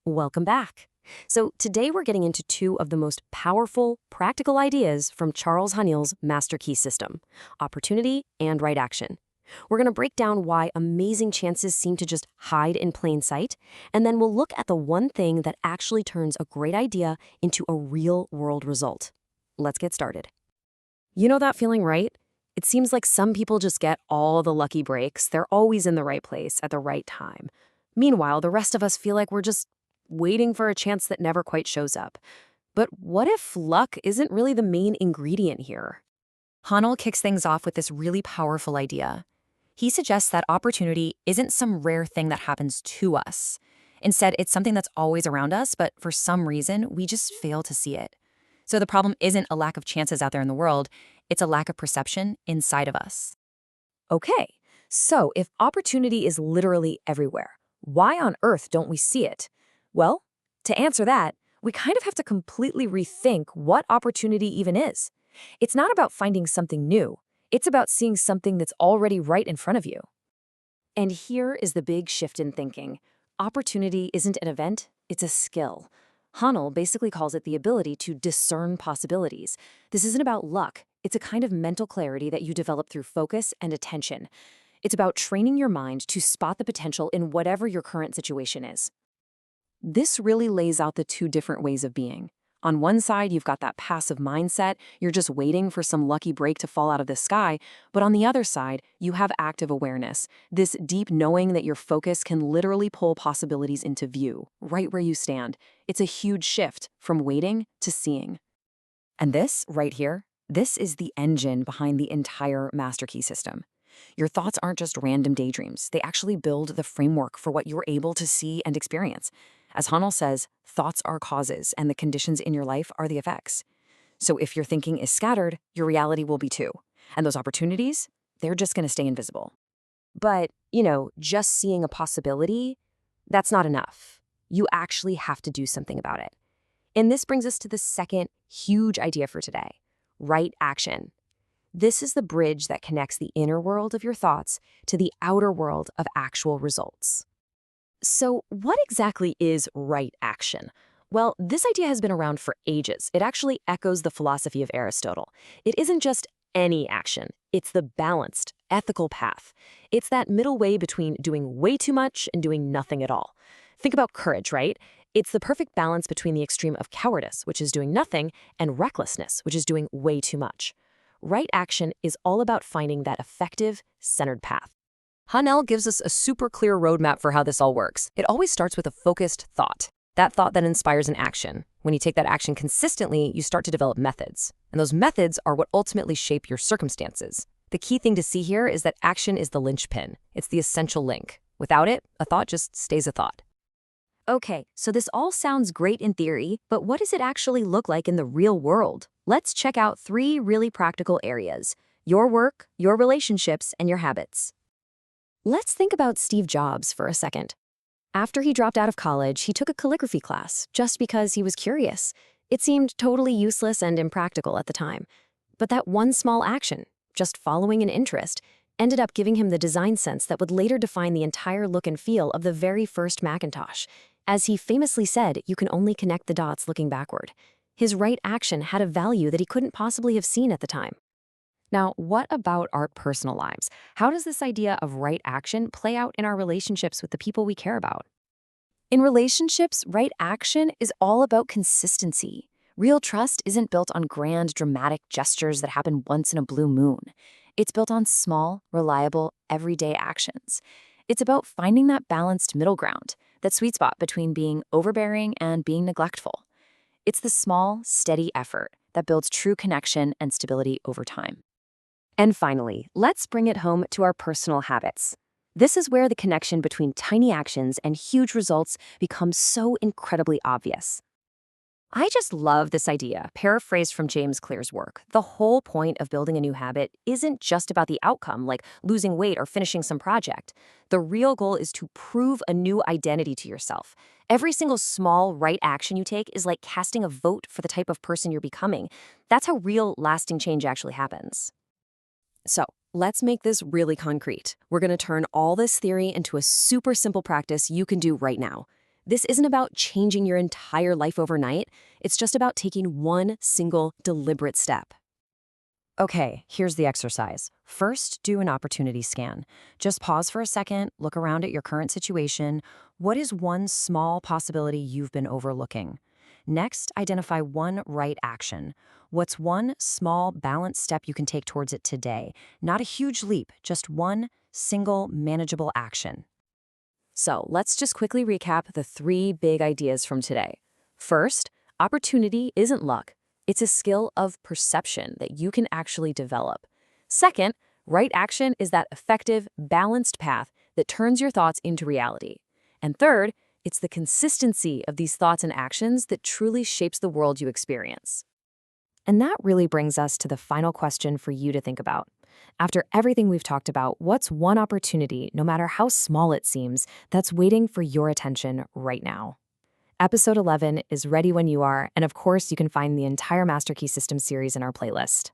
Welcome back. So, today we're getting into two of the most powerful, practical ideas from Charles Haniel's Master Key System: opportunity and right action. We're going to break down why amazing chances seem to just hide in plain sight, and then we'll look at the one thing that actually turns a great idea into a real world result. Let's get started. You know that feeling, right? It seems like some people just get all the lucky breaks. They're always in the right place at the right time. Meanwhile, the rest of us feel like we're just waiting for a chance that never quite shows up. But what if luck isn't really the main ingredient here? Hanel kicks things off with this really powerful idea. He suggests that opportunity isn't some rare thing that happens to us. Instead, it's something that's always around us, but for some reason, we just fail to see it. So the problem isn't a lack of chances out there in the world, it's a lack of perception inside of us. Okay, so if opportunity is literally everywhere, why on earth don't we see it? Well, to answer that, we kind of have to completely rethink what opportunity even is. It's not about finding something new. It's about seeing something that's already right in front of you. And here is the big shift in thinking. Opportunity isn't an event, it's a skill. Hanel basically calls it the ability to discern possibilities. This isn't about luck. It's a kind of mental clarity that you develop through focus and attention. It's about training your mind to spot the potential in whatever your current situation is. This really lays out the two different ways of being. On one side, you've got that passive mindset, you're just waiting for some lucky break to fall out of the sky, but on the other side, you have active awareness, this deep knowing that your focus can literally pull possibilities into view, right where you stand. It's a huge shift from waiting to seeing. And this, right here, this is the engine behind the entire Master Key system. Your thoughts aren't just random daydreams, they actually build the framework for what you're able to see and experience. As Hanel says, thoughts are causes, and the conditions in your life are the effects. So if your thinking is scattered, your reality will be too. And those opportunities, they're just going to stay invisible. But, just seeing a possibility, that's not enough. You actually have to do something about it. And this brings us to the second huge idea for today: right action. This is the bridge that connects the inner world of your thoughts to the outer world of actual results. So what exactly is right action? Well, this idea has been around for ages. It actually echoes the philosophy of Aristotle. It isn't just any action. It's the balanced, ethical path. It's that middle way between doing way too much and doing nothing at all. Think about courage, right? It's the perfect balance between the extreme of cowardice, which is doing nothing, and recklessness, which is doing way too much. Right action is all about finding that effective, centered path. Hanel gives us a super clear roadmap for how this all works. It always starts with a focused thought. That thought that inspires an action. When you take that action consistently, you start to develop methods. And those methods are what ultimately shape your circumstances. The key thing to see here is that action is the linchpin. It's the essential link. Without it, a thought just stays a thought. Okay, so this all sounds great in theory, but what does it actually look like in the real world? Let's check out 3 really practical areas: your work, your relationships, and your habits. Let's think about Steve Jobs for a second. After he dropped out of college, he took a calligraphy class just because he was curious. It seemed totally useless and impractical at the time. But that one small action, just following an interest, ended up giving him the design sense that would later define the entire look and feel of the very first Macintosh. As he famously said, you can only connect the dots looking backward. His right action had a value that he couldn't possibly have seen at the time. Now, what about our personal lives? How does this idea of right action play out in our relationships with the people we care about? In relationships, right action is all about consistency. Real trust isn't built on grand, dramatic gestures that happen once in a blue moon. It's built on small, reliable, everyday actions. It's about finding that balanced middle ground, that sweet spot between being overbearing and being neglectful. It's the small, steady effort that builds true connection and stability over time. And finally, let's bring it home to our personal habits. This is where the connection between tiny actions and huge results becomes so incredibly obvious. I just love this idea, paraphrased from James Clear's work. The whole point of building a new habit isn't just about the outcome, like losing weight or finishing some project. The real goal is to prove a new identity to yourself. Every single small right action you take is like casting a vote for the type of person you're becoming. That's how real, lasting change actually happens. So, let's make this really concrete. We're going to turn all this theory into a super simple practice you can do right now. This isn't about changing your entire life overnight. It's just about taking one single deliberate step. Okay, here's the exercise. First, do an opportunity scan. Just pause for a second, look around at your current situation. What is one small possibility you've been overlooking? Next, identify one right action. What's one small, balanced step you can take towards it today? Not a huge leap, just one single, manageable action. So let's just quickly recap the 3 big ideas from today. First, opportunity isn't luck. It's a skill of perception that you can actually develop. Second, right action is that effective, balanced path that turns your thoughts into reality. And third, it's the consistency of these thoughts and actions that truly shapes the world you experience. And that really brings us to the final question for you to think about. After everything we've talked about, what's one opportunity, no matter how small it seems, that's waiting for your attention right now? Episode 11 is ready when you are, and of course, you can find the entire Master Key System series in our playlist.